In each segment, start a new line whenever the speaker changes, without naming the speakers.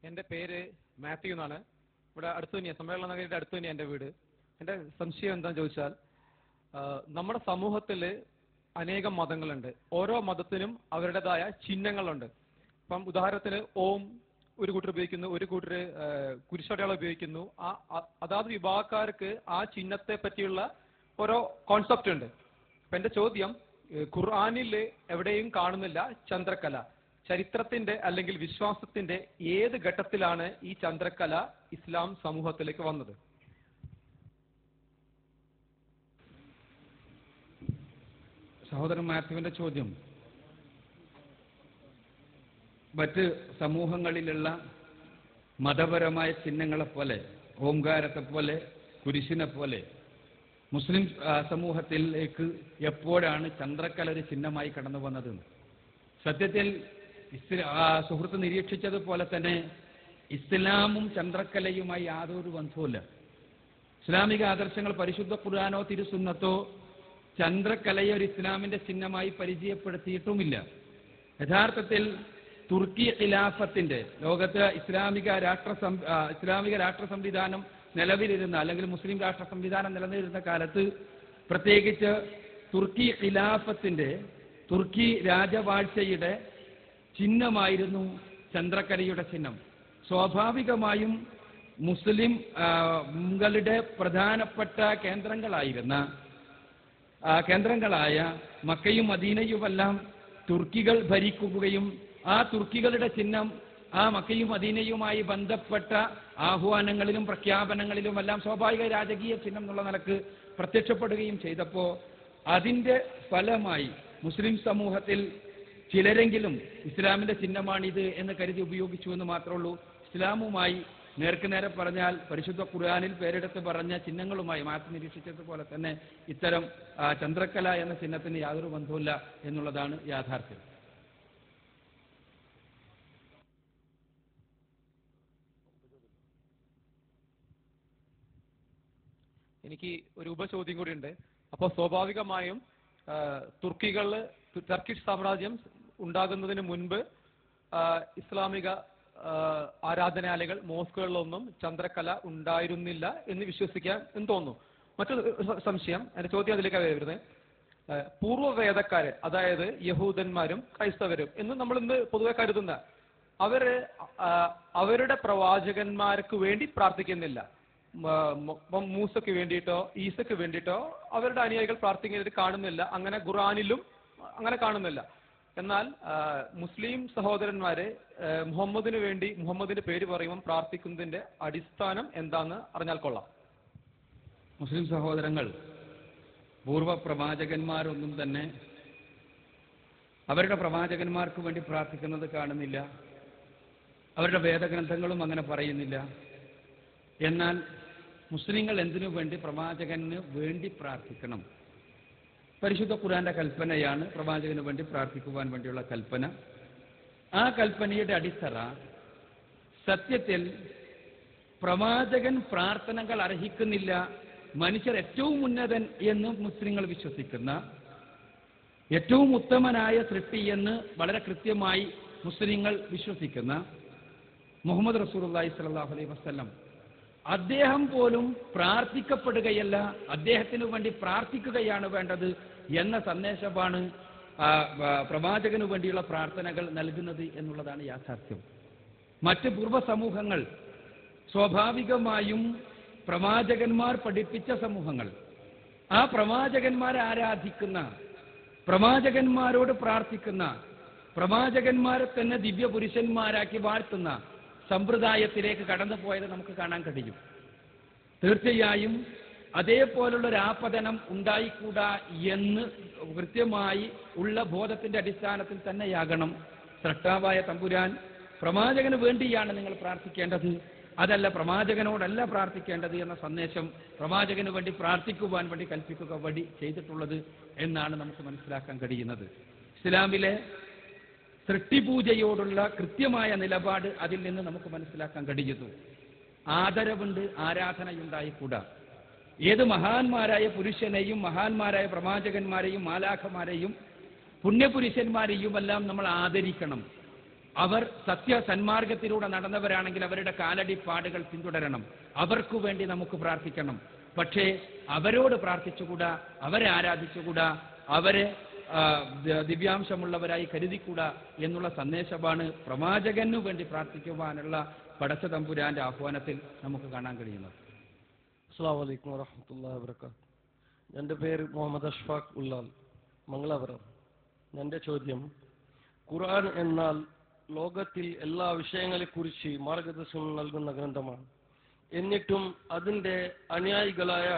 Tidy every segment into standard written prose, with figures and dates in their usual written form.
എൻ്റെ പേര് മാത്യു എന്നാണ്. ഇവിടെ അടുത്ത് തന്നെയാണ്, സമ്മേളന നഗരിയുടെ അടുത്ത് തന്നെയാണ് എൻ്റെ വീട്. എൻ്റെ സംശയം എന്താണെന്ന് ചോദിച്ചാൽ, നമ്മുടെ സമൂഹത്തിൽ അനേകം മതങ്ങളുണ്ട്. ഓരോ മതത്തിനും അവരുടേതായ ചിഹ്നങ്ങളുണ്ട്. ഇപ്പം ഉദാഹരണത്തിന് ഓം ഒരു കൂട്ടർ ഉപയോഗിക്കുന്നു, ഒരു കൂട്ടർ കുരിശടയാളം ഉപയോഗിക്കുന്നു. അതാത് വിഭാഗക്കാർക്ക് ആ ചിഹ്നത്തെ പറ്റിയുള്ള ഓരോ കോൺസെപ്റ്റ് ഉണ്ട്. അപ്പൊ എൻ്റെ ചോദ്യം, ഖുർആനിൽ എവിടെയും കാണുന്നില്ല ചന്ദ്രക്കല. ചരിത്രത്തിന്റെ അല്ലെങ്കിൽ വിശ്വാസത്തിന്റെ ഏത് ഘട്ടത്തിലാണ് ഈ ചന്ദ്രക്കല ഇസ്ലാം സമൂഹത്തിലേക്ക് വന്നത്?
സഹോദരൻ മാത്യുവിന്റെ ചോദ്യം മറ്റ് സമൂഹങ്ങളിലുള്ള മതപരമായ ചിഹ്നങ്ങളെപ്പോലെ, ഓംകാരത്തെപ്പോലെ, കുരിശിനെ പോലെ മുസ്ലിം സമൂഹത്തിലേക്ക് എപ്പോഴാണ് ചന്ദ്രക്കല ഒരു ചിഹ്നമായി കടന്നു വന്നത്? സത്യത്തിൽ സുഹൃത്ത് നിരീക്ഷിച്ചതുപോലെ തന്നെ ഇസ്ലാമും ചന്ദ്രക്കലയുമായി യാതൊരു ബന്ധവുമില്ല. ഇസ്ലാമിക ആദർശങ്ങൾ പരിശുദ്ധ ഖുർആനോ തിരുസുന്നത്തോ ചന്ദ്രക്കലയെ ഒരു ഇസ്ലാമിന്റെ ചിഹ്നമായി പരിചയപ്പെടുത്തിയിട്ടുമില്ല. യഥാർത്ഥത്തിൽ തുർക്കി ഖിലാഫത്തിന്റെ ലോകത്ത് ഇസ്ലാമിക രാഷ്ട്ര സംവിധാനം നിലവിലിരുന്ന, അല്ലെങ്കിൽ മുസ്ലിം രാഷ്ട്ര സംവിധാനം നിലനിന്നിരുന്ന കാലത്ത്, പ്രത്യേകിച്ച് തുർക്കി ഖിലാഫത്തിന്റെ, തുർക്കി രാജവാഴ്ചയുടെ ചിഹ്നമായിരുന്നു ചന്ദ്രക്കലയുടെ ചിഹ്നം. സ്വാഭാവികമായും മുസ്ലിംകളുടെ പ്രധാനപ്പെട്ട കേന്ദ്രങ്ങളായ മക്കയും മദീനയുമെല്ലാം തുർക്കികൾ ഭരിക്കുകയും ആ തുർക്കികളുടെ ചിഹ്നം ആ മക്കയും മദീനയുമായി ബന്ധപ്പെട്ട ആഹ്വാനങ്ങളിലും പ്രഖ്യാപനങ്ങളിലുമെല്ലാം സ്വാഭാവിക രാജകീയ ചിഹ്നം എന്നുള്ള നിലക്ക് പ്രത്യക്ഷപ്പെടുകയും ചെയ്തപ്പോൾ അതിന്റെ ഫലമായി മുസ്ലിം സമൂഹത്തിൽ ചിലരെങ്കിലും ഇസ്ലാമിന്റെ ചിഹ്നമാണിത് എന്ന് കരുതി ഉപയോഗിച്ചു എന്ന് മാത്രമേ ഉള്ളൂ. ഇസ്ലാമുമായി നേർക്കുനേരെ പറഞ്ഞാൽ പരിശുദ്ധ ഖുർആനിൽ പേരെടുത്ത് പറഞ്ഞ ചിഹ്നങ്ങളുമായി മാറ്റി നിരീക്ഷിച്ചതുപോലെ തന്നെ ഇത്തരം ചന്ദ്രക്കല എന്ന ചിഹ്നത്തിന് യാതൊരു ബന്ധവുമില്ല എന്നുള്ളതാണ് യാഥാർത്ഥ്യം.
എനിക്ക് ഒരു ഉപചോദ്യം കൂടി ഉണ്ട്. അപ്പോൾ സ്വാഭാവികമായും ടർക്കിഷ് സാമ്രാജ്യം ഉണ്ടാകുന്നതിന് മുൻപ് ഇസ്ലാമിക ആരാധനാലയങ്ങൾ, മോസ്കുകളിലൊന്നും ചന്ദ്രക്കല ഉണ്ടായിരുന്നില്ല എന്ന് വിശ്വസിക്കാൻ എന്ന് തോന്നുന്നു. മറ്റൊരു സംശയം, എന്റെ ചോദ്യം അതിലേക്കാണ് വരുന്നത്. പൂർവ്വവേദക്കാര്, അതായത് യഹൂദന്മാരും ക്രൈസ്തവരും എന്ന് നമ്മൾ ഇന്ന് പൊതുവെ കരുതുന്ന അവരുടെ പ്രവാചകന്മാർക്ക് വേണ്ടി പ്രാർത്ഥിക്കുന്നില്ല. മൂസക്ക് വേണ്ടിയിട്ടോ ഈസക്ക് വേണ്ടിയിട്ടോ അവരുടെ അനുയായികൾ പ്രാർത്ഥിക്കുന്നത് കാണുന്നില്ല. അങ്ങനെ ഖുർആനിലും അങ്ങനെ കാണുന്നില്ല. എന്നാൽ മുസ്ലിം സഹോദരന്മാരെ മുഹമ്മദിന് വേണ്ടി, മുഹമ്മദിന്റെ പേര് പറയുമ്പോൾ പ്രാർത്ഥിക്കുന്നതിന്റെ അടിസ്ഥാനം എന്താന്ന് അറിഞ്ഞാൽ കൊള്ളാം.
മുസ്ലിം സഹോദരങ്ങൾ പൂർവ്വ പ്രവാചകന്മാരൊന്നും തന്നെ അവരുടെ പ്രവാചകന്മാർക്ക് വേണ്ടി പ്രാർത്ഥിക്കുന്നത് കാണുന്നില്ല. അവരുടെ വേദഗ്രന്ഥങ്ങളും അങ്ങനെ പറയുന്നില്ല. എന്നാൽ മുസ്ലിങ്ങൾ എന്തിനു വേണ്ടി പ്രവാചകന് വേണ്ടി പ്രാർത്ഥിക്കണം? പരിശുദ്ധ ഖുർആന്റെ കൽപ്പനയാണ് പ്രവാചകന് വേണ്ടി പ്രാർത്ഥിക്കുവാൻ വേണ്ടിയുള്ള കൽപ്പന. ആ കൽപ്പനയുടെ അടിത്തറ സത്യത്തിൽ പ്രവാചകൻ പ്രാർത്ഥനകൾ അർഹിക്കുന്നില്ല, മനുഷ്യർ ഏറ്റവും ഉന്നതൻ എന്ന് മുസ്ലിങ്ങൾ വിശ്വസിക്കുന്ന, ഏറ്റവും ഉത്തമനായ സൃഷ്ടി എന്ന് വളരെ കൃത്യമായി മുസ്ലിങ്ങൾ വിശ്വസിക്കുന്ന മുഹമ്മദ് റസൂലുള്ളാഹി സ്വല്ലല്ലാഹു അലൈഹി വസല്ലം, അദ്ദേഹം പോലും പ്രാർത്ഥിക്കപ്പെടുകയല്ല, അദ്ദേഹത്തിന് വേണ്ടി പ്രാർത്ഥിക്കുകയാണ് വേണ്ടത് എന്ന സന്ദേശമാണ് പ്രവാചകന് വേണ്ടിയുള്ള പ്രാർത്ഥനകൾ നൽകുന്നത് എന്നുള്ളതാണ് യാഥാർത്ഥ്യം. മറ്റ് പൂർവ്വ സമൂഹങ്ങൾ സ്വാഭാവികമായും പ്രവാചകന്മാർ പഠിപ്പിച്ച സമൂഹങ്ങൾ, ആ പ്രവാചകന്മാരെ ആരാധിക്കുന്ന, പ്രവാചകന്മാരോട് പ്രാർത്ഥിക്കുന്ന, പ്രവാചകന്മാരെ തന്നെ ദിവ്യ പുരുഷന്മാരാക്കി വാഴ്ത്തുന്ന സമ്പ്രദായത്തിലേക്ക് കടന്നു പോയത് നമുക്ക് കാണാൻ കഴിയും. തീർച്ചയായും അതേപോലുള്ള ഒരു ആപതനം ഉണ്ടായിക്കൂടാ എന്ന് കൃത്യമായി ഉള്ള ബോധത്തിന്റെ അടിസ്ഥാനത്തിൽ തന്നെയാകണം സ്രഷ്ടാവായ തമ്പുരാൻ പ്രവാചകന് വേണ്ടിയാണ് നിങ്ങൾ പ്രാർത്ഥിക്കേണ്ടത്, അതല്ല പ്രവാചകനോടല്ല പ്രാർത്ഥിക്കേണ്ടത് എന്ന സന്ദേശം പ്രവാചകന് വേണ്ടി പ്രാർത്ഥിക്കുവാൻ വേണ്ടി കൽപ്പിക്കുക വഴി ചെയ്തിട്ടുള്ളത് എന്നാണ് നമുക്ക് മനസ്സിലാക്കാൻ കഴിയുന്നത്. ഇസ്ലാമിലെ സൃഷ്ടിപൂജയോടുള്ള കൃത്യമായ നിലപാട് അതിൽ നിന്ന് നമുക്ക് മനസ്സിലാക്കാൻ കഴിയുന്നു. ആദരവുണ്ട്, ആരാധനയുണ്ടായിക്കൂടാ. ഏത് മഹാന്മാരായ പുരുഷനെയും മഹാന്മാരായ പ്രവാചകന്മാരെയും മാലാഖമാരെയും പുണ്യപുരുഷന്മാരെയും എല്ലാം നമ്മൾ ആദരിക്കണം. അവർ സന്മാർഗത്തിലൂടെ നടന്നവരാണെങ്കിൽ അവരുടെ കാലടിപ്പാടുകൾ പിന്തുടരണം. അവർക്കു വേണ്ടി നമുക്ക് പ്രാർത്ഥിക്കണം. പക്ഷേ അവരോട് പ്രാർത്ഥിച്ചുകൂടാ, അവരെ ആരാധിച്ചുകൂടാ, അവരെ ദിവ്യാംശമുള്ളവരായി കരുതിക്കൂടാ എന്നുള്ള സന്ദേശമാണ് പ്രവാചകനു വേണ്ടി പ്രാർത്ഥിക്കുവാനുള്ള പടച്ച തമ്പുരാന്റെ ആഹ്വാനത്തിൽ നമുക്ക് കാണാൻ കഴിയുന്നത്.
അസ്സലാമു അലൈക്കും വറഹ്മത്തുള്ളാഹി വബറകാതുഹു. എൻ്റെ പേര് മുഹമ്മദ് അഷ്ഫാഖ് ഉള്ളാൽ, മംഗലാപുരം. എൻ്റെ ചോദ്യം, ഖുർആൻ എന്നാൽ ലോകത്തിൽ എല്ലാ വിഷയങ്ങളെക്കുറിച്ച് മാർഗദർശനം നൽകുന്ന ഗ്രന്ഥമാണ്. എന്നിട്ടും അതിൻ്റെ അനുയായികളായ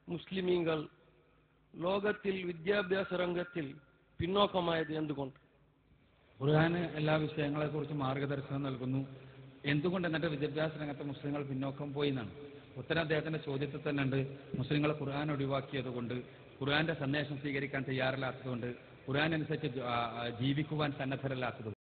മുസ്ലിമീങ്ങൾ ലോകത്തിൽ വിദ്യാഭ്യാസ രംഗത്തിൽ പിന്നോക്കമായത് എന്തുകൊണ്ട്?
ഖുർആൻ എല്ലാ വിഷയങ്ങളെക്കുറിച്ച് മാർഗദർശനം നൽകുന്നു. എന്തുകൊണ്ട് എന്നിട്ട് വിദ്യാഭ്യാസ രംഗത്ത് മുസ്ലിങ്ങൾ പിന്നോക്കം പോയി എന്നാണ് ഉത്തരം അദ്ദേഹത്തിന്റെ ചോദ്യത്തിൽ തന്നെ ഉണ്ട്. മുസ്ലിങ്ങൾ ഖുർആൻ ഒഴിവാക്കിയത് കൊണ്ട്, ഖുർആന്റെ സന്ദേശം സ്വീകരിക്കാൻ തയ്യാറില്ലാത്തതുകൊണ്ട്, ഖുർആൻ അനുസരിച്ച് ജീവിക്കുവാൻ സന്നദ്ധരല്ലാത്തതുകൊണ്ട്.